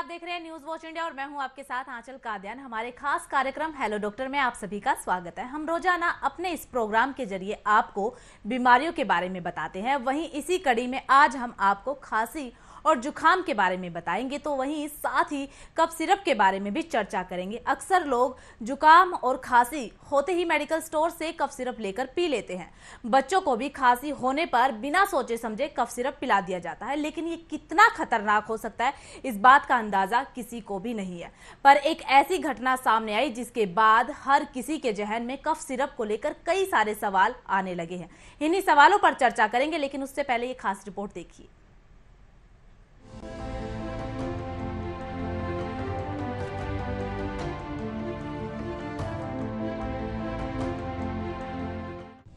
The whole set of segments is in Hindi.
आप देख रहे हैं न्यूज वॉच इंडिया और मैं हूं आपके साथ आंचल कादियान। हमारे खास कार्यक्रम हेलो डॉक्टर में आप सभी का स्वागत है। हम रोजाना अपने इस प्रोग्राम के जरिए आपको बीमारियों के बारे में बताते हैं। वहीं इसी कड़ी में आज हम आपको खांसी और जुकाम के बारे में बताएंगे, तो वहीं साथ ही कफ सिरप के बारे में भी चर्चा करेंगे। अक्सर लोग जुकाम और खांसी होते ही मेडिकल स्टोर से कफ सिरप लेकर पी लेते हैं। बच्चों को भी खांसी होने पर बिना सोचे समझे कफ सिरप पिला दिया जाता है, लेकिन ये कितना खतरनाक हो सकता है इस बात का अंदाजा किसी को भी नहीं है। पर एक ऐसी घटना सामने आई जिसके बाद हर किसी के जहन में कफ सिरप को लेकर कई सारे सवाल आने लगे हैं। इन्हीं सवालों पर चर्चा करेंगे, लेकिन उससे पहले ये खास रिपोर्ट देखिए।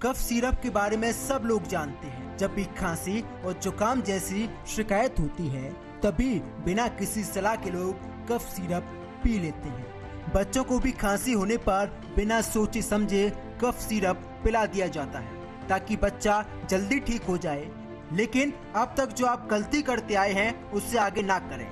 कफ सिरप के बारे में सब लोग जानते हैं। जब भी खांसी और जुकाम जैसी शिकायत होती है तभी बिना किसी सलाह के लोग कफ सिरप पी लेते हैं। बच्चों को भी खांसी होने पर बिना सोचे समझे कफ सिरप पिला दिया जाता है ताकि बच्चा जल्दी ठीक हो जाए। लेकिन अब तक जो आप गलती करते आए हैं उससे आगे ना करें।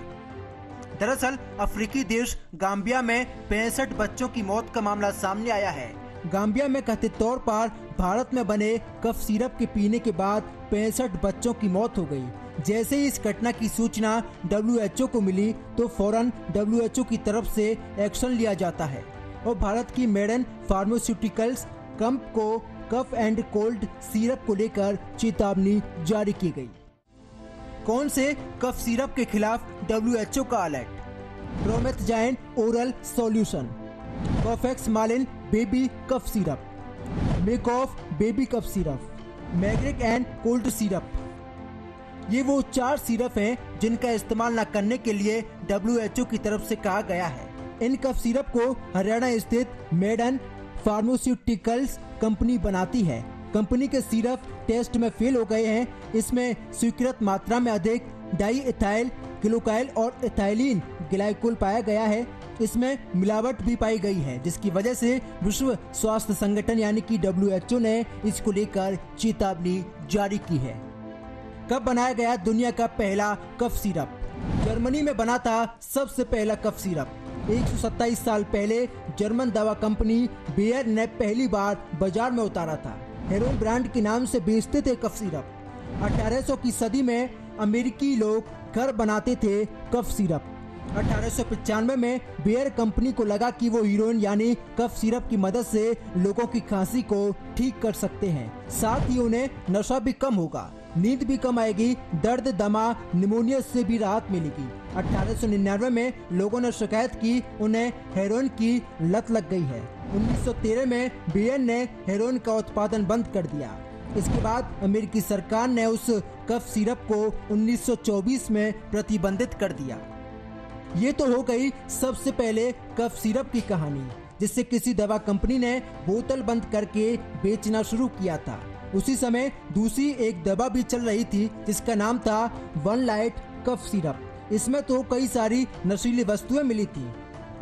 दरअसल अफ्रीकी देश गाम्बिया में 65 बच्चों की मौत का मामला सामने आया है। गाम्बिया में कथित तौर पर भारत में बने कफ सिरप के पीने के बाद 65 बच्चों की मौत हो गई। जैसे ही इस घटना की सूचना WHO को मिली तो फौरन WHO की तरफ से एक्शन लिया जाता है और भारत की मेडन फार्मास्यूटिकल्स कंप को कफ एंड कोल्ड सिरप को लेकर चेतावनी जारी की गई। कौन से कफ सिरप के खिलाफ WHO का alert? Promethazine oral solution, Kofexmalin baby cough syrup, Makoff baby cough syrup, Magrip and cold syrup. ये वो 4 सिरप हैं जिनका इस्तेमाल न करने के लिए WHO की तरफ से कहा गया है। इन कफ सिरप को हरियाणा स्थित मेडन फार्मास्यूटिकल्स कंपनी बनाती है। कंपनी के सिरप टेस्ट में फेल हो गए हैं। इसमें स्वीकृत मात्रा में अधिक डाई एथाइल ग्लूकाइल और एथाइलिन ग्लाइकोल पाया गया है। इसमें मिलावट भी पाई गई है, जिसकी वजह से विश्व स्वास्थ्य संगठन यानी कि WHO ने इसको लेकर चेतावनी जारी की है। कब बनाया गया दुनिया का पहला कफ सिरप? जर्मनी में बना था सबसे पहला कफ सिरप। 127 साल पहले जर्मन दवा कंपनी बेयर ने पहली बार बाजार में उतारा था। हेरोइन ब्रांड के नाम से बेचते थे कफ सिरप। 1800 की सदी में अमेरिकी लोग घर बनाते थे कफ सिरप। 1895 में बेयर कंपनी को लगा कि वो हीरोइन यानी कफ सिरप की मदद से लोगों की खांसी को ठीक कर सकते हैं। साथ ही उन्हें नशा भी कम होगा, नींद भी कम आएगी, दर्द दमा निमोनिया से भी राहत मिलेगी। 1899 में लोगों ने शिकायत की उन्हें हेरोइन की लत लग गई है। 1913 में बेयर ने हेरोइन का उत्पादन बंद कर दिया। इसके बाद अमेरिकी सरकार ने उस कफ सिरप को 1924 में प्रतिबंधित कर दिया। ये तो हो गई सबसे पहले कफ सिरप की कहानी, जिससे किसी दवा कंपनी ने बोतल बंद करके बेचना शुरू किया था। उसी समय दूसरी एक दवा भी चल रही थी जिसका नाम था वन लाइट कफ सिरप। इसमें तो कई सारी नशीली वस्तुएं मिली थी।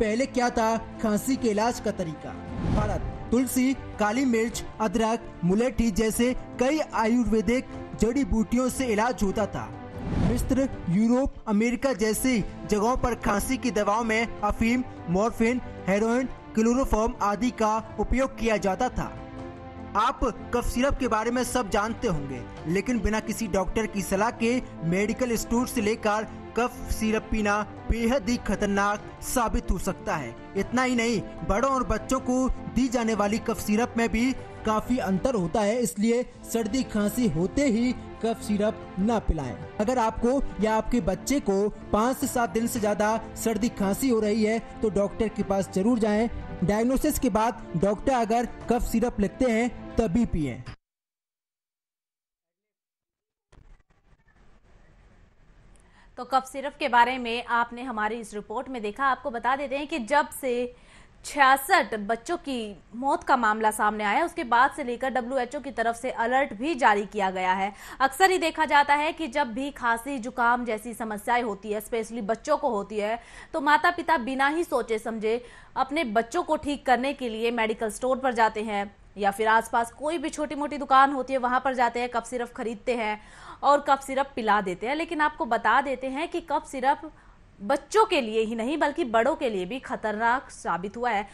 पहले क्या था खांसी के इलाज का तरीका? भारत तुलसी, काली मिर्च, अदरक, मुलेठी जैसे कई आयुर्वेदिक जड़ी बूटियों से इलाज होता था। मिस्र, यूरोप, अमेरिका जैसी जगहों पर खांसी की दवाओं में अफीम, मॉर्फिन, हेरोइन, क्लोरोफॉर्म आदि का उपयोग किया जाता था। आप कफ सिरप के बारे में सब जानते होंगे, लेकिन बिना किसी डॉक्टर की सलाह के मेडिकल स्टोर से लेकर कफ सिरप पीना बेहद ही खतरनाक साबित हो सकता है। इतना ही नहीं, बड़ों और बच्चों को दी जाने वाली कफ सिरप में भी काफी अंतर होता है। इसलिए सर्दी खांसी होते ही कफ सिरप न पिलाएं। अगर आपको या आपके बच्चे को 5 से 7 दिन से ज्यादा सर्दी खांसी हो रही है तो डॉक्टर के पास जरूर जाएं। डायग्नोसिस के बाद डॉक्टर अगर कफ सिरप लिखते हैं तभी पिएं। तो कफ सिरप के बारे में आपने हमारी इस रिपोर्ट में देखा। आपको बता देते हैं कि जब से 66 बच्चों की मौत का मामला सामने आया, उसके बाद से लेकर WHO की तरफ से अलर्ट भी जारी किया गया है। अक्सर ही देखा जाता है कि जब भी खांसी जुकाम जैसी समस्याएं होती है, स्पेशली बच्चों को होती है, तो माता पिता बिना ही सोचे समझे अपने बच्चों को ठीक करने के लिए मेडिकल स्टोर पर जाते हैं या फिर आसपास कोई भी छोटी मोटी दुकान होती है वहां पर जाते हैं, कफ सिरप खरीदते हैं और कफ सिरप पिला देते हैं। लेकिन आपको बता देते हैं कि कफ सिरप बच्चों के लिए ही नहीं बल्कि बड़ों के लिए भी खतरनाक साबित हुआ है।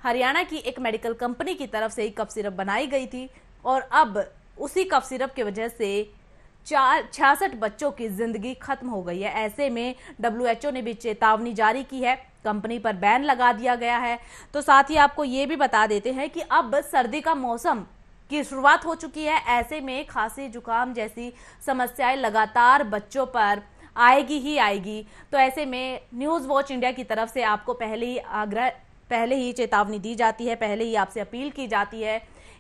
हरियाणा की एक मेडिकल कंपनी की तरफ से ही कफ सिरप बनाई गई थी और अब उसी कफ सिरप की वजह से 66 बच्चों की जिंदगी खत्म हो गई है। ऐसे में WHO ने भी चेतावनी जारी की है, कंपनी पर बैन लगा दिया गया है। तो साथ ही आपको ये भी बता देते हैं कि अब सर्दी का मौसम की शुरुआत हो चुकी है। ऐसे में खांसी जुकाम जैसी समस्याएं लगातार बच्चों पर आएगी ही आएगी। तो ऐसे में न्यूज वॉच इंडिया की तरफ से आपको पहले ही चेतावनी दी जाती है, पहले ही आपसे अपील की जाती है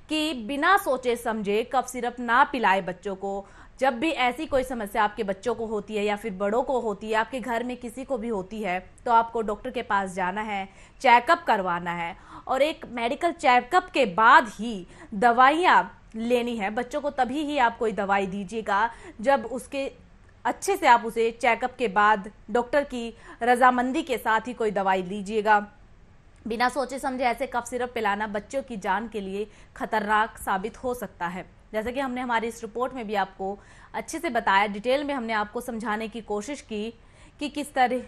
कि बिना सोचे समझे कफ सिरप ना पिलाए बच्चों को। जब भी ऐसी कोई समस्या आपके बच्चों को होती है या फिर बड़ों को होती है, आपके घर में किसी को भी होती है, तो आपको डॉक्टर के पास जाना है, चेकअप करवाना है और एक मेडिकल चेकअप के बाद ही दवाइयाँ लेनी है। बच्चों को तभी ही आप कोई दवाई दीजिएगा जब उसके अच्छे से आप उसे चेकअप के बाद डॉक्टर की रजामंदी के साथ ही कोई दवाई लीजिएगा। बिना सोचे समझे ऐसे कफ सिरप पिलाना बच्चों की जान के लिए खतरनाक साबित हो सकता है। जैसे कि हमने हमारी इस रिपोर्ट में भी आपको अच्छे से बताया, डिटेल में हमने आपको समझाने की कोशिश की कि किस तरह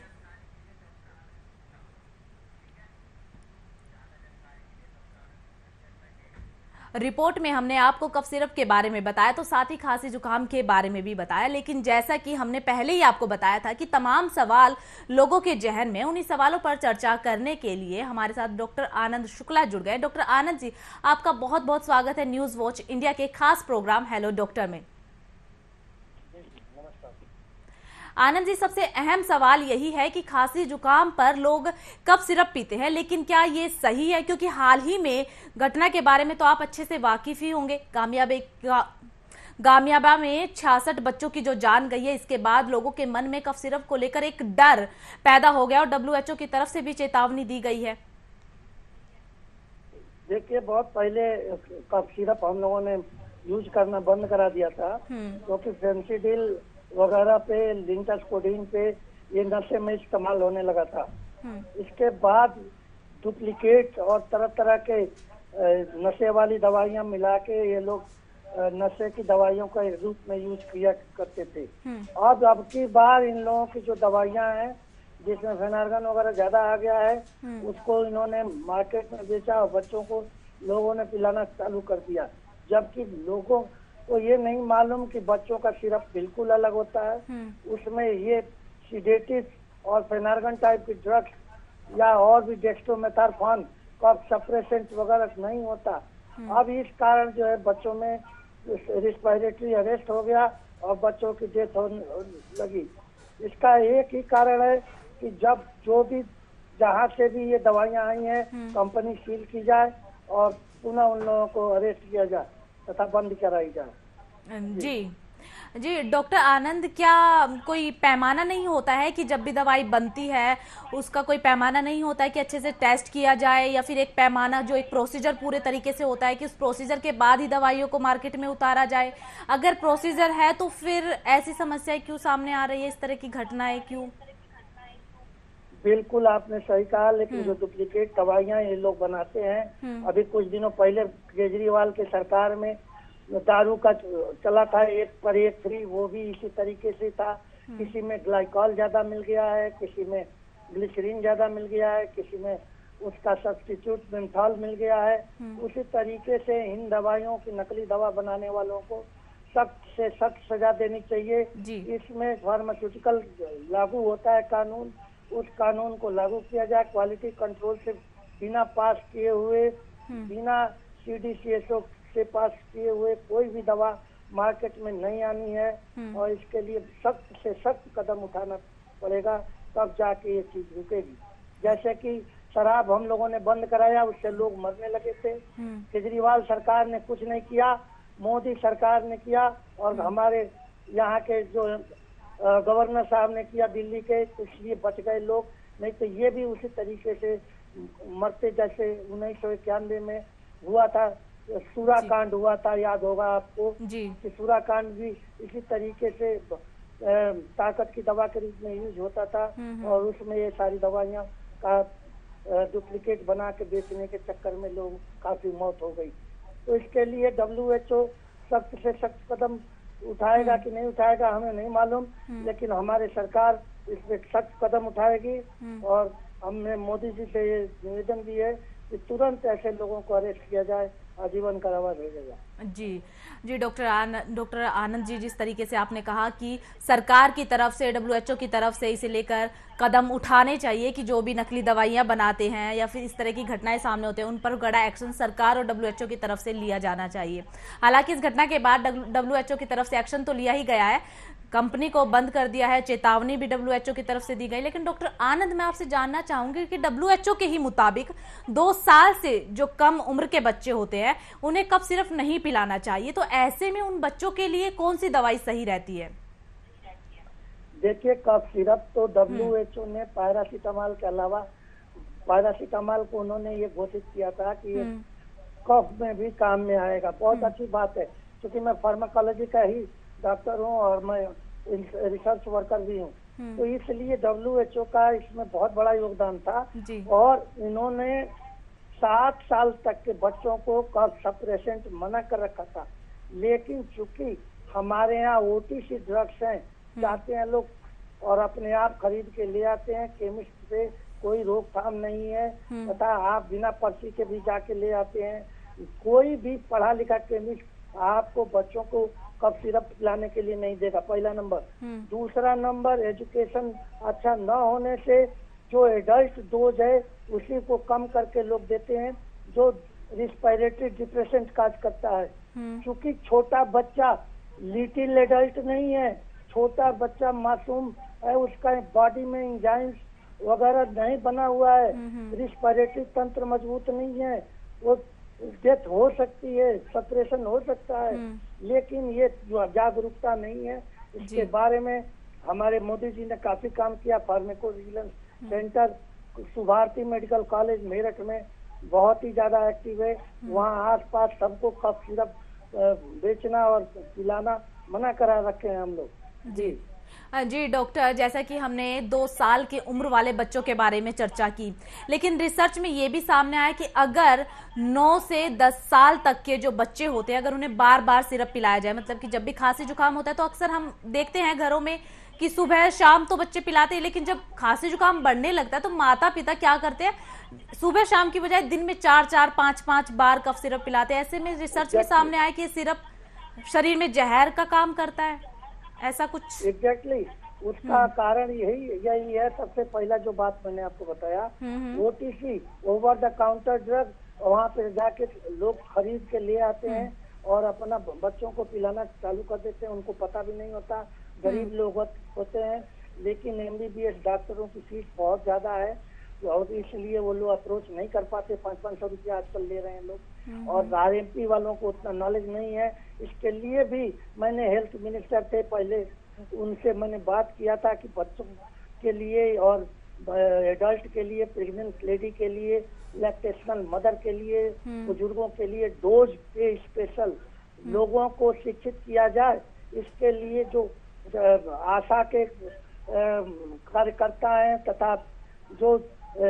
रिपोर्ट में हमने आपको कफ सिरप के बारे में बताया, तो साथ ही खांसी जुकाम के बारे में भी बताया। लेकिन जैसा कि हमने पहले ही आपको बताया था कि तमाम सवाल लोगों के जहन में, उन्हीं सवालों पर चर्चा करने के लिए हमारे साथ डॉक्टर आनंद शुक्ला जुड़ गए। डॉक्टर आनंद जी, आपका बहुत बहुत स्वागत है न्यूज वॉच इंडिया के खास प्रोग्राम हेलो डॉक्टर में। आनंद जी, सबसे अहम सवाल यही है कि खांसी जुकाम पर लोग कफ सिरप पीते हैं, लेकिन क्या ये सही है? क्योंकि हाल ही में घटना के बारे में तो आप अच्छे से वाकिफ ही होंगे। गामियाबा में 66 बच्चों की जो जान गई है, इसके बाद लोगों के मन में कफ सिरप को लेकर एक डर पैदा हो गया और WHO की तरफ से भी चेतावनी दी गई है। देखिए, बहुत पहले कफ सिरप हम लोगों ने यूज करना बंद करा दिया था, क्योंकि फेंसिडिल वगैरह पे, लिंटास्कोडीन पे ये नशे में इस्तेमाल होने लगा था। इसके बाद डुप्लीकेट और तरह तरह के नशे वाली दवाइयां मिला के ये लोग नशे की दवाइयों का रूप में यूज किया करते थे। अब की बार इन लोगों की जो दवाइयां हैं जिसमें फेनार्गन वगैरह ज्यादा आ गया है, उसको इन्होंने मार्केट में बेचा और बच्चों को लोगों ने पिलाना चालू कर दिया। जबकि लोगों को ये नहीं मालूम कि बच्चों का सिरप बिल्कुल अलग होता है, उसमें ये सिडेटिव और फेनार्गन टाइप की ड्रग्स या और भी डेक्स्ट्रोमेथार्फोन, कफ सप्रेसेंट वगैरह नहीं होता। अब इस कारण जो है बच्चों में रिस्पिरेटरी अरेस्ट हो गया और बच्चों की डेथ होने लगी। इसका एक ही कारण है कि जब जो भी जहाँ से भी ये दवाइयाँ आई हैं, कंपनी सील की जाए और पुनः उन लोगों को अरेस्ट किया जाए तथा बंद कराई जाए। जी डॉक्टर आनंद, क्या कोई पैमाना नहीं होता है कि जब भी दवाई बनती है उसका कोई पैमाना नहीं होता है कि अच्छे से टेस्ट किया जाए, या फिर एक पैमाना जो एक प्रोसीजर पूरे तरीके से होता है कि उस प्रोसीजर के बाद ही दवाइयों को मार्केट में उतारा जाए? अगर प्रोसीजर है तो फिर ऐसी समस्याएं क्यों सामने आ रही है, इस तरह की घटनाएं क्यों? बिल्कुल आपने सही कहा, लेकिन जो डुप्लीकेट दवाइयां ये लोग बनाते हैं, अभी कुछ दिनों पहले केजरीवाल के सरकार में दारू का चला था, एक पर एक फ्री, वो भी इसी तरीके से था। किसी में ग्लाइकॉल ज्यादा मिल गया है, किसी में ग्लिसरीन ज्यादा मिल गया है, किसी में उसका सब्स्टिट्यूट मेंथॉल मिल गया है। उसी तरीके से इन दवाइयों की नकली दवा बनाने वालों को सख्त से सख्त सजा देनी चाहिए। इसमें फार्मास्यूटिकल लागू होता है कानून, उस कानून को लागू किया जाए। क्वालिटी कंट्रोल से बिना पास किए हुए, बिना CDCSO से पास किए हुए कोई भी दवा मार्केट में नहीं आनी है और इसके लिए सख्त से सख्त कदम उठाना पड़ेगा, तब जाके ये चीज रुकेगी। जैसे कि शराब हम लोगों ने बंद कराया, उससे लोग मरने लगे थे। केजरीवाल सरकार ने कुछ नहीं किया, मोदी सरकार ने किया और हमारे यहाँ के जो गवर्नर साहब ने किया दिल्ली के, इसलिए बच गए लोग। नहीं तो ये भी उसी तरीके से मरते, जैसे 1991 में हुआ था, सूरा कांड हुआ था, याद होगा आपको कि सूरा कांड भी इसी तरीके से ताकत की दवा के रूप में यूज होता था और उसमें ये सारी दवाइयां का डुप्लीकेट बना के बेचने के चक्कर में लोग काफी मौत हो गई। तो इसके लिए WHO सख्त से सख्त कदम उठाएगा कि नहीं उठाएगा हमें नहीं मालूम, लेकिन हमारे सरकार इस पे सख्त कदम उठाएगी। और हमने मोदी जी से ये निवेदन भी है कि तुरंत ऐसे लोगों को अरेस्ट किया जाए, आजीवन कारावास भेजा। जी जी डॉक्टर आनंद जी, जिस तरीके से आपने कहा कि सरकार की तरफ से, WHO की तरफ से इसे लेकर कदम उठाने चाहिए कि जो भी नकली दवाइयां बनाते हैं या फिर इस तरह की घटनाएं सामने होते हैं उन पर कड़ा एक्शन सरकार और WHO की तरफ से लिया जाना चाहिए। हालांकि इस घटना के बाद WHO की तरफ से एक्शन तो लिया ही गया है, कंपनी को बंद कर दिया है, चेतावनी भी WHO की तरफ से दी गई। लेकिन डॉक्टर आनंद, मैं आपसे जानना चाहूंगी कि WHO के ही मुताबिक 2 साल से जो कम उम्र के बच्चे होते हैं उन्हें कफ सिरप नहीं पिलाना चाहिए, तो ऐसे में उन बच्चों के लिए कौन सी दवाई सही रहती है? देखिए, कफ सिरप तो WHO ने पैरासीटामॉल के अलावा, पैरासीटामॉल को उन्होंने ये घोषित किया था कि ये कफ में भी काम में आएगा। बहुत अच्छी बात है, क्योंकि मैं फार्माकोलॉजी का ही डॉक्टर हूँ और मैं रिसर्च वर्कर भी हूँ, तो इसलिए WHO का इसमें बहुत बड़ा योगदान था। और इन्होंने 7 साल तक के बच्चों को कफ सप्रेसेंट मना कर रखा था। लेकिन चूंकि हमारे यहाँ OTC ड्रग्स हैं, जाते हैं लोग और अपने आप खरीद के ले आते हैं, केमिस्ट से कोई रोकथाम नहीं है, तथा आप बिना पर्ची के भी जाके ले आते हैं। कोई भी पढ़ा लिखा केमिस्ट आपको बच्चों को कफ सिरप पिलाने के लिए नहीं देगा, पहला नंबर। दूसरा नंबर, एजुकेशन अच्छा न होने से जो एडल्ट डोज है उसी को कम करके लोग देते हैं, जो रिस्पिरेटरी डिप्रेशन काज करता है। क्योंकि छोटा बच्चा लिटिल एडल्ट नहीं है, छोटा बच्चा मासूम है, उसका बॉडी में एंजाइम्स वगैरह नहीं बना हुआ है, रिस्पिरेटरी तंत्र मजबूत नहीं है, वो डेथ हो सकती है, सप्रेशन हो सकता है। लेकिन ये जागरूकता नहीं है इसके बारे में। हमारे मोदी जी ने काफी काम किया। Pharmacovigilance centre Subharti medical college Meerut में बहुत ही ज्यादा एक्टिव है। वहाँ आसपास सबको कफ सिरप बेचना और पिलाना मना करा रखे हैं हम लोग। जी डॉक्टर, जैसा कि हमने 2 साल की उम्र वाले बच्चों के बारे में चर्चा की, लेकिन रिसर्च में ये भी सामने आया कि अगर 9 से 10 साल तक के जो बच्चे होते हैं, अगर उन्हें बार बार सिरप पिलाया जाए, मतलब कि जब भी खांसी जुकाम होता है तो अक्सर हम देखते हैं घरों में कि सुबह शाम तो बच्चे पिलाते हैं, लेकिन जब खांसी जुकाम बढ़ने लगता है तो माता पिता क्या करते हैं, सुबह शाम की बजाय दिन में 4-4, 5-5 बार कफ सिरप पिलाते हैं। ऐसे में रिसर्च में सामने आया कि सिरप शरीर में जहर का काम करता है, ऐसा कुछ। एग्जैक्टली उसका कारण यही है। सबसे पहला जो बात मैंने आपको बताया, OTC over the counter drug, वहाँ पे जाके लोग खरीद के ले आते हैं और अपना बच्चों को पिलाना चालू कर देते हैं। उनको पता भी नहीं होता, गरीब लोग होते हैं, लेकिन MBBS डॉक्टरों की फीस बहुत ज्यादा है और इसलिए वो लोग अप्रोच नहीं कर पाते। 500-500 रुपया आजकल ले रहे हैं लोग। और RMP वालों को उतना नॉलेज नहीं है। इसके लिए भी मैंने हेल्थ मिनिस्टर थे पहले, उनसे मैंने बात किया था कि बच्चों के लिए और एडल्ट के लिए, प्रेग्नेंट लेडी के लिए, लैक्टेशनल मदर के लिए, बुजुर्गों के लिए डोज पे स्पेशल लोगों को शिक्षित किया जाए। इसके लिए जो आशा के कार्यकर्ता हैं तथा जो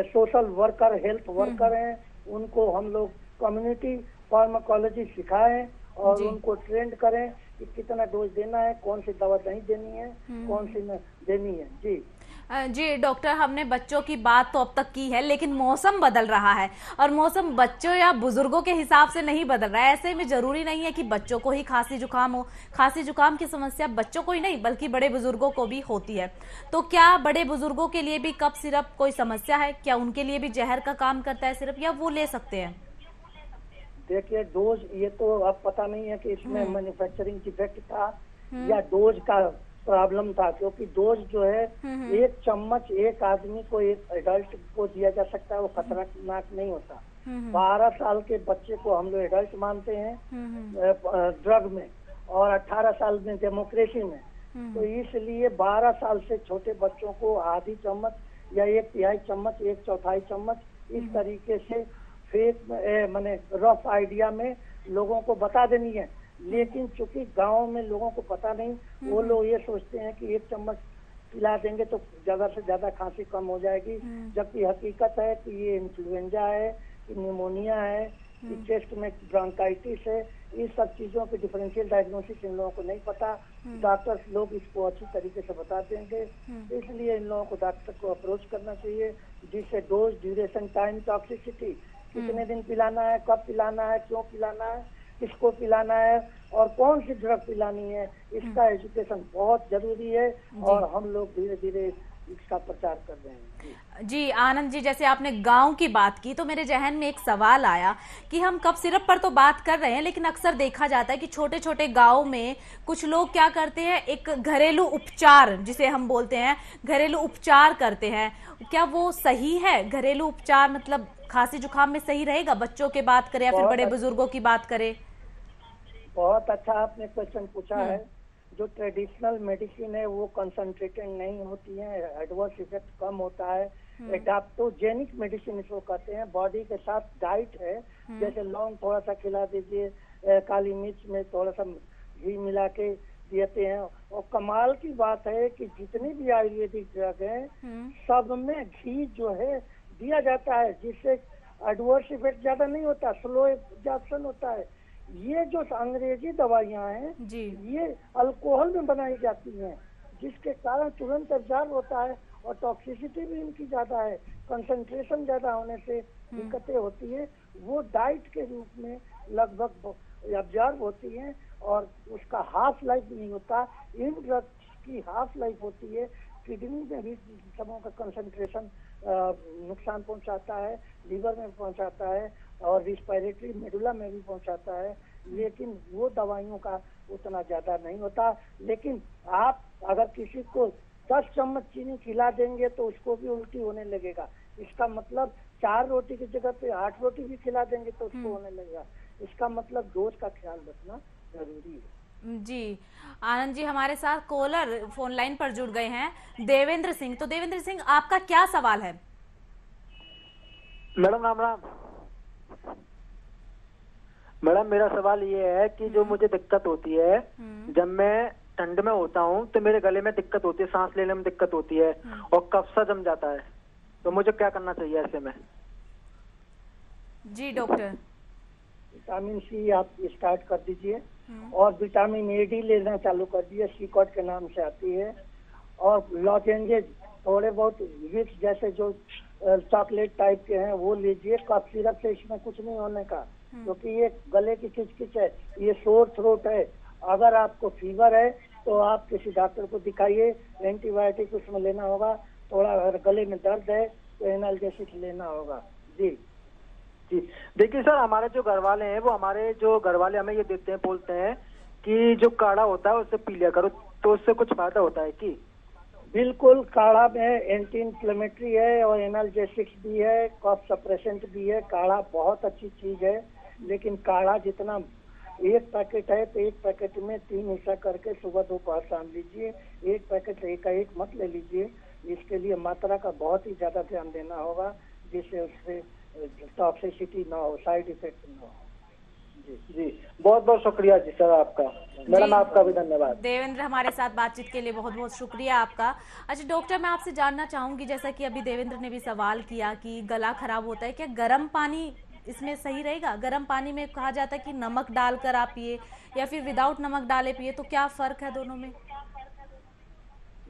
सोशल वर्कर, हेल्थ वर्कर हैं, उनको हम लोग कम्युनिटी फार्माकोलॉजी सिखाएं और उनको ट्रेंड करें कि कितना डोज देना है, कौन सी दवा नहीं देनी है, कौन सी न देनी है। जी डॉक्टर, हमने बच्चों की बात तो अब तक की है, लेकिन मौसम बदल रहा है और मौसम बच्चों या बुजुर्गों के हिसाब से नहीं बदल रहा है। ऐसे में जरूरी नहीं है कि बच्चों को ही खांसी जुकाम हो। खांसी जुकाम की समस्या बच्चों को ही नहीं बल्कि बड़े बुजुर्गों को भी होती है। तो क्या बड़े बुजुर्गों के लिए भी कफ सिरप कोई समस्या है? क्या उनके लिए भी जहर का काम करता है सिरप, या वो ले सकते हैं? देखिए, डोज ये तो अब पता नहीं है कि इसमें मैन्युफैक्चरिंग डिफेक्ट था या डोज का प्रॉब्लम था, क्योंकि डोज जो है 1 चम्मच एक आदमी को, एक एडल्ट को दिया जा सकता है, वो खतरनाक नहीं होता। 12 साल के बच्चे को हम लोग एडल्ट मानते हैं ड्रग में, और 18 साल में डेमोक्रेसी में। तो इसलिए 12 साल से छोटे बच्चों को आधी चम्मच या 1/3 चम्मच, 1/4 चम्मच इस तरीके से फेक मैंने रफ आइडिया में लोगों को बता देनी है। लेकिन चूंकि गांव में लोगों को पता नहीं, वो लोग ये सोचते हैं कि 1 चम्मच पिला देंगे तो ज्यादा से ज्यादा खांसी कम हो जाएगी, जबकि हकीकत है कि ये इन्फ्लुएंजा है, कि निमोनिया है, कि चेस्ट में ब्रोंकाइटिस है। इस सब चीजों की डिफरेंशियल डायग्नोसिस इन लोगों को नहीं पता। डॉक्टर्स लोग इसको अच्छी तरीके से बता देंगे, इसलिए इन लोगों को डॉक्टर को अप्रोच करना चाहिए, जिससे डोज, ड्यूरेशन, टाइम, टॉक्सिसिटी, कितने दिन पिलाना है, कब पिलाना है, क्यों पिलाना है, किसको पिलाना है और कौन सी ड्रग पिलानी है, इसका एजुकेशन बहुत जरूरी है और हम लोग धीरे धीरे इसका प्रचार कर रहे हैं। जी आनंद जी, जैसे आपने गांव की बात की तो मेरे जहन में एक सवाल आया कि हम कफ सिरप पर तो बात कर रहे हैं, लेकिन अक्सर देखा जाता है कि छोटे छोटे गांव में कुछ लोग क्या करते हैं, एक घरेलू उपचार जिसे हम बोलते हैं, घरेलू उपचार करते हैं। क्या वो सही है? घरेलू उपचार मतलब खांसी जुकाम में सही रहेगा? बच्चों की बात करें या फिर बड़े बुजुर्गों की बात करें? बहुत अच्छा आपने क्वेश्चन पूछा है। जो ट्रेडिशनल मेडिसिन है वो कंसंट्रेटेड नहीं होती है, एडवर्स इफेक्ट कम होता है। एडाप्टोजेनिक मेडिसिन इसको कहते हैं, बॉडी के साथ डाइट है, जैसे लौंग थोड़ा सा खिला दीजिए, काली मिर्च में थोड़ा सा घी मिला के देते हैं। और कमाल की बात है कि जितनी भी आयुर्वेदिक ड्रग है सब में घी जो है दिया जाता है, जिससे एडवर्स इफेक्ट ज्यादा नहीं होता, स्लो एब्जॉर्प्शन होता है। ये जो अंग्रेजी दवाइयां हैं ये अल्कोहल में बनाई जाती हैं, जिसके कारण तुरंत एब्जॉर्ब होता है और टॉक्सिसिटी भी इनकी ज्यादा है, कंसंट्रेशन ज्यादा होने से दिक्कतें होती है। वो डाइट के रूप में लगभग एब्जॉर्ब होती है और उसका हाफ लाइफ नहीं होता। इन ड्रग्स की हाफ लाइफ होती है, किडनी में भी सबों का कंसंट्रेशन नुकसान पहुंचाता है, लीवर में पहुंचाता है और रिस्पायरेटरी मेडुला में भी पहुंचाता है, लेकिन वो दवाइयों का उतना ज्यादा नहीं होता। लेकिन आप अगर किसी को 10 चम्मच चीनी खिला देंगे तो उसको भी उल्टी होने लगेगा। इसका मतलब 4 रोटी की जगह पे 8 रोटी भी खिला देंगे तो उसको होने लगेगा। इसका मतलब डोज का ख्याल रखना जरूरी है। जी आनंद जी, हमारे साथ कॉलर फोन लाइन पर जुड़ गए हैं, देवेंद्र सिंह। तो देवेंद्र सिंह, आपका क्या सवाल है? मैडम राम राम। मैडम मेरा सवाल ये है कि जो मुझे दिक्कत होती है जब मैं ठंड में होता हूँ तो मेरे गले में दिक्कत होती है, सांस लेने में दिक्कत होती है और कफ सा जम जाता है, तो मुझे क्या करना चाहिए ऐसे में? जी डॉक्टर। विटामिन सी आप स्टार्ट कर दीजिए और विटामिन ए डी लेना चालू कर दिए, सीकॉट के नाम से आती है। और लॉजेंजेस थोड़े बहुत विक्स जैसे जो चॉकलेट टाइप के हैं वो लीजिए। कफ सिरप से इसमें कुछ नहीं होने का, क्योंकि ये गले की किचकिच है, ये सोर थ्रोट है। अगर आपको फीवर है तो आप किसी डॉक्टर को दिखाइए, एंटीबायोटिक उसमें लेना होगा। थोड़ा अगर गले में दर्द है तो एनाल्जेसिक लेना होगा। जी जी देखिए सर, हमारे जो घर वाले हैं वो हमारे जो घर वाले हमें ये देते हैं, बोलते हैं कि जो काढ़ा होता है उससे पी लिया करो, तो उससे कुछ फायदा होता है कि? बिल्कुल, काढ़ा में एंटी इंफ्लेमेटरी है और एनाल्जेसिक्स भी है, कफ सप्रेसेंट भी है। काढ़ा बहुत अच्छी चीज है, लेकिन काढ़ा जितना एक पैकेट है तो एक पैकेट में 3 हिस्सा करके सुबह दोपहर शाम लीजिए। एक पैकेट एक मत ले लीजिए। इसके लिए मात्रा का बहुत ही ज्यादा ध्यान देना होगा, जिससे उससे टॉक्सिसिटी ना हो, साइड इफेक्ट ना हो। जी बहुत बहुत शुक्रिया जी सर आपका। मैडम आपका भी धन्यवाद। देवेंद्र, हमारे साथ बातचीत के लिए बहुत बहुत शुक्रिया आपका। अच्छा डॉक्टर, मैं आपसे जानना चाहूंगी, जैसा कि अभी देवेंद्र ने भी सवाल किया कि गला खराब होता है, क्या गर्म पानी इसमें सही रहेगा? गर्म पानी में कहा जाता है कि नमक डालकर आप पिए या फिर विदाउट नमक डाले पिए, तो क्या फर्क है दोनों में?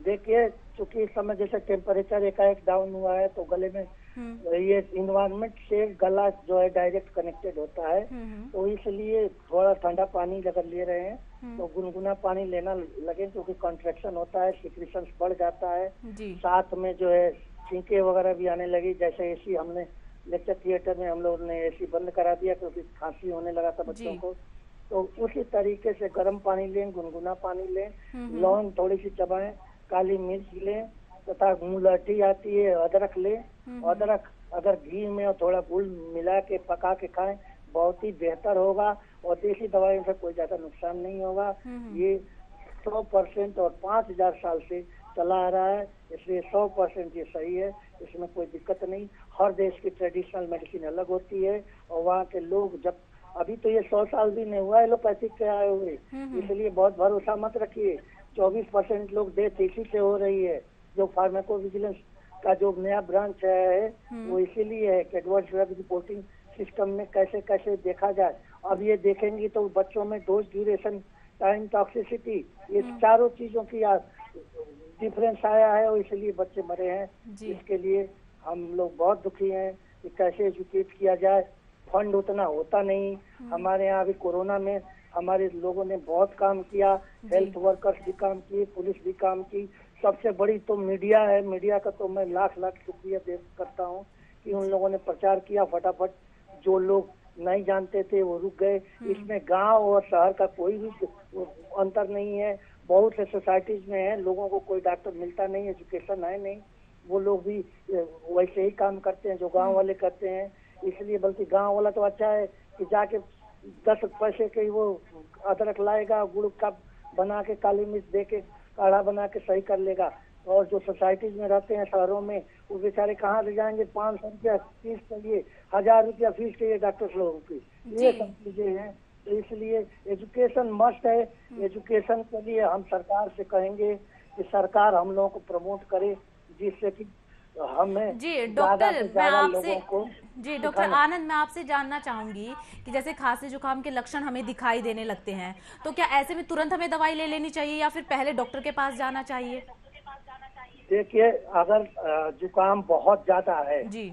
देखिए, चूंकि इस समय जैसे टेम्परेचर एकाएक डाउन हुआ है तो गले में ये इन्वायरमेंट से गला जो है डायरेक्ट कनेक्टेड होता है, तो इसलिए थोड़ा ठंडा पानी अगर ले रहे हैं तो गुनगुना पानी लेना लगे, क्योंकि कॉन्ट्रैक्शन होता है, सिक्रीशन बढ़ जाता है। साथ में जो है छींके वगैरह भी आने लगी। जैसे एसी हमने लेक्चर थिएटर में हम लोग ने एसी बंद करा दिया क्योंकि खांसी होने लगा था बच्चों को, तो उसी तरीके से गर्म पानी लें, गुनगुना पानी लें, लौंग थोड़ी सी चबाएं, काली मिर्च लें तथा मुलहठी आती है, अदरक लें। अदरक अगर घी में और थोड़ा गुड़ मिला के पका के खाएं, बहुत ही बेहतर होगा और देसी दवाइयों से कोई ज्यादा नुकसान नहीं होगा। ये 100% और 5000 साल से चला आ रहा है, इसलिए 100% ये सही है, इसमें कोई दिक्कत नहीं। हर देश की ट्रेडिशनल मेडिसिन अलग होती है और वहाँ के लोग, जब अभी तो ये 100 साल भी नहीं हुआ एलोपैथिक के आए हुए, इसलिए बहुत भरोसा मत रखिए। 24% लोग डेथ इसी से हो रही है। जो फार्माकोविजिलेंस का जो नया ब्रांच है वो इसीलिए है कि एडवर्स ड्रग रिपोर्टिंग सिस्टम में कैसे कैसे देखा जाए। अब ये देखेंगी तो बच्चों में डोज ड्यूरेशन, टाइम, टॉक्सिसिटी, ये चारों चीजों की डिफरेंस आया है और इसलिए बच्चे मरे हैं। इसके लिए हम लोग बहुत दुखी हैं कि कैसे एजुकेट किया जाए। फंड उतना होता नहीं। हमारे यहाँ अभी कोरोना में हमारे लोगों ने बहुत काम किया, हेल्थ वर्कर्स भी काम किए, पुलिस भी काम की। सबसे बड़ी तो मीडिया है। मीडिया का तो मैं लाख लाख शुक्रिया करता हूँ कि उन लोगों ने प्रचार किया फटाफट। जो लोग नहीं जानते थे वो रुक गए। इसमें गांव और शहर का कोई भी अंतर नहीं है। बहुत से सोसाइटीज में है, लोगों को कोई डॉक्टर मिलता नहीं, एजुकेशन है नहीं, वो लोग भी वैसे ही काम करते हैं जो गांव वाले करते हैं। इसलिए बल्कि गांव वाला तो अच्छा है कि जाके 10 पैसे के वो अदरक लाएगा, गुड़ का बना के काली मिर्च दे के काढ़ा बना के सही कर लेगा। और जो सोसाइटीज में रहते हैं शहरों में, वो बेचारे कहाँ ले जाएंगे? 500 रुपया फीस चाहिए, 1000 रुपया फीस चाहिए डॉक्टर्स लोगों की। ये सब चीजें हैं। तो इसलिए एजुकेशन मस्ट है। एजुकेशन के लिए हम सरकार से कहेंगे कि सरकार हम लोगों को प्रमोट करे, जिससे कि हमें जी डॉक्टर, मैं आपसे जी डॉक्टर आनंद, मैं आपसे जानना चाहूंगी कि जैसे खांसी जुकाम के लक्षण हमें दिखाई देने लगते हैं, तो क्या ऐसे में तुरंत हमें दवाई ले लेनी चाहिए या फिर पहले डॉक्टर के पास जाना चाहिए? देखिए, अगर जुकाम बहुत ज्यादा है जी,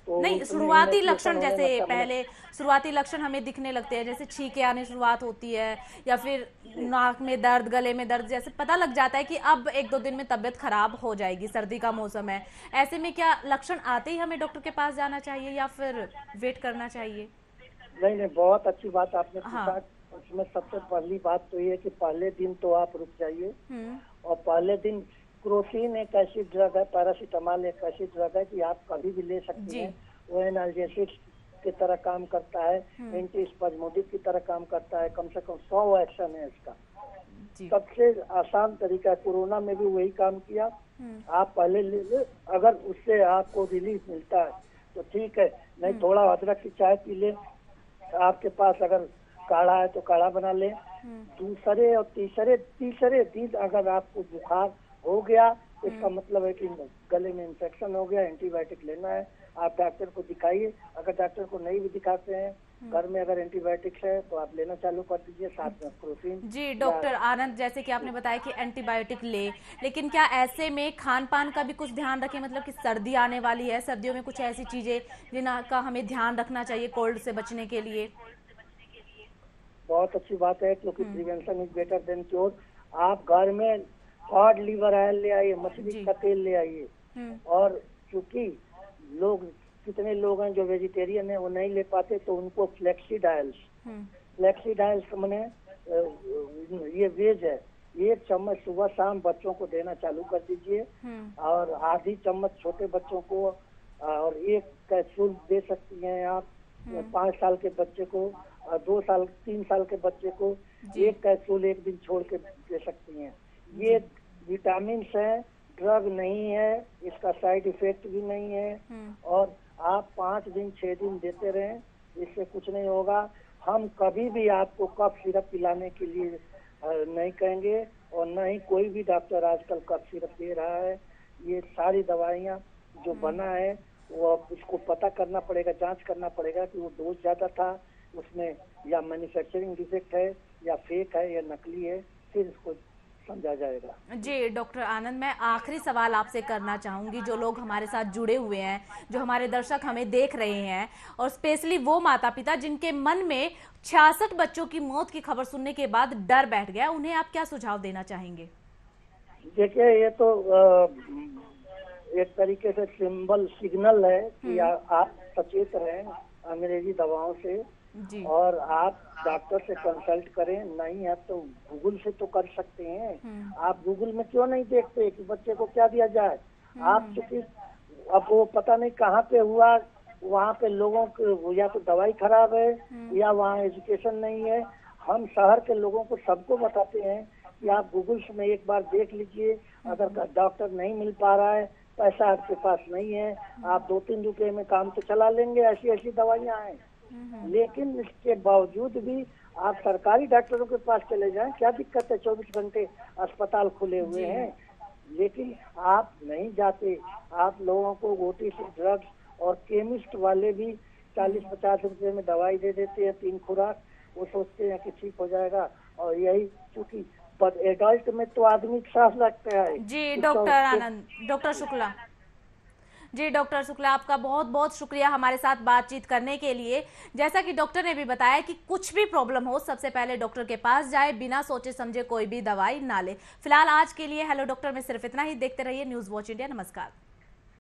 तो नहीं, शुरुआती लक्षण जैसे पहले शुरुआती लक्षण हमें दिखने लगते हैं, जैसे छींके आने शुरुआत होती है या फिर नाक में दर्द, गले में दर्द, जैसे पता लग जाता है कि अब 1-2 दिन में तबीयत खराब हो जाएगी, सर्दी का मौसम है, ऐसे में क्या लक्षण आते ही हमें डॉक्टर के पास जाना चाहिए या फिर वेट करना चाहिए? नहीं, बहुत अच्छी बात आपने पूछा। उसमें सबसे पहली बात तो ये कि पहले दिन तो आप रुक जाइए। और पहले दिन क्रोसिन एक ऐसी ड्रग है, पैरासीटामोल एक ऐसी ड्रग है कि आप कभी भी ले सकते हैं। वो एनाल्जेसिक की तरह काम करता है, एंटी स्पैज्मोडिक की तरह काम करता है। कम से कम 100 एक्शन है इसका। सबसे आसान तरीका, कोरोना में भी वही काम किया। आप पहले ले ले, अगर उससे आपको रिलीफ मिलता है तो ठीक है, नहीं थोड़ा अदरक की चाय पी ले। आपके पास अगर काढ़ा है तो काढ़ा बना ले। दूसरे और तीसरे दिन अगर आपको बुखार हो गया, इसका मतलब है कि गले में इंफेक्शन हो गया, एंटीबायोटिक लेना है। आप डॉक्टर को दिखाइए। अगर डॉक्टर को नहीं भी दिखाते हैं, घर में अगर एंटीबायोटिक्स है तो आप लेना चालू कर दीजिए, साथ में प्रोटीन। जी डॉक्टर आनंद, जैसे कि आपने बताया कि एंटीबायोटिक लेकिन क्या ऐसे में खान पान का भी कुछ ध्यान रखें? मतलब कि सर्दी आने वाली है, सर्दियों में कुछ ऐसी चीजें जिनका हमें ध्यान रखना चाहिए कोल्ड से बचने के लिए? बहुत अच्छी बात है, क्योंकि prevention is better than cure. आप घर में कॉड लिवर ऑयल ले आइए, मछली का तेल ले आइए। और क्योंकि लोग, कितने लोग हैं जो वेजिटेरियन है, वो नहीं ले पाते, तो उनको फ्लेक्सीडाइल्स मैंने ये वेज है, 1 चम्मच सुबह शाम बच्चों को देना चालू कर दीजिए। और आधी चम्मच छोटे बच्चों को, और 1 कैप्सूल दे सकती हैं आप 5 साल के बच्चे को, 2 साल 3 साल के बच्चे को 1 कैप्सूल 1 दिन छोड़ के दे सकती हैं। ये विटामिन है, ड्रग नहीं है, इसका साइड इफेक्ट भी नहीं है। और आप 5 दिन 6 दिन देते रहें, इससे कुछ नहीं होगा। हम कभी भी आपको कफ सिरप पिलाने के लिए नहीं कहेंगे, और न ही कोई भी डॉक्टर आजकल कफ सिरप दे रहा है। ये सारी दवाइयाँ जो बना है वो उसको पता करना पड़ेगा, जांच करना पड़ेगा कि वो डोज ज्यादा था, उसमें या मैन्युफैक्चरिंग डिफेक्ट है या फेक है या नकली है, फिर इसको समझा जाएगा। जी डॉक्टर आनंद, मैं आखिरी सवाल आपसे करना चाहूंगी। जो लोग हमारे साथ जुड़े हुए हैं, जो हमारे दर्शक हमें देख रहे हैं, और स्पेशली वो माता पिता जिनके मन में 66 बच्चों की मौत की खबर सुनने के बाद डर बैठ गया, उन्हें आप क्या सुझाव देना चाहेंगे? देखिए, ये तो एक तरीके से सिग्नल है कि आप सचेत रहें अंग्रेजी दवाओं से। और आप डॉक्टर से कंसल्ट करें। नहीं है तो गूगल से तो कर सकते हैं। आप गूगल में क्यों नहीं देखते कि बच्चे को क्या दिया जाए? आप चूंकि अब वो पता नहीं कहाँ पे हुआ, वहाँ पे लोगों को या तो दवाई खराब है या वहाँ एजुकेशन नहीं है। हम शहर के लोगों को सबको बताते हैं कि आप गूगल में एक बार देख लीजिए। अगर डॉक्टर नहीं मिल पा रहा है, पैसा आपके पास नहीं है, आप 2-3 रुपए में काम तो चला लेंगे। ऐसी ऐसी दवाइयाँ हैं। लेकिन इसके बावजूद भी आप सरकारी डॉक्टरों के पास चले जाएं, क्या दिक्कत है? 24 घंटे अस्पताल खुले हुए हैं। लेकिन आप नहीं जाते। आप लोगों को ओटीसी ड्रग्स और केमिस्ट वाले भी 40-50 रुपए में दवाई दे देते हैं 3 खुराक। वो सोचते हैं कि ठीक हो जाएगा, और यही चूंकि एडल्ट में तो आदमी सांस लगता है। जी डॉक्टर आनंद, डॉक्टर शुक्ला जी, डॉक्टर शुक्ला आपका बहुत बहुत शुक्रिया हमारे साथ बातचीत करने के लिए। जैसा कि डॉक्टर ने भी बताया कि कुछ भी प्रॉब्लम हो सबसे पहले डॉक्टर के पास जाए, बिना सोचे समझे कोई भी दवाई ना ले। फिलहाल आज के लिए हेलो डॉक्टर में सिर्फ इतना ही। देखते रहिए न्यूज़ वॉच इंडिया। नमस्कार।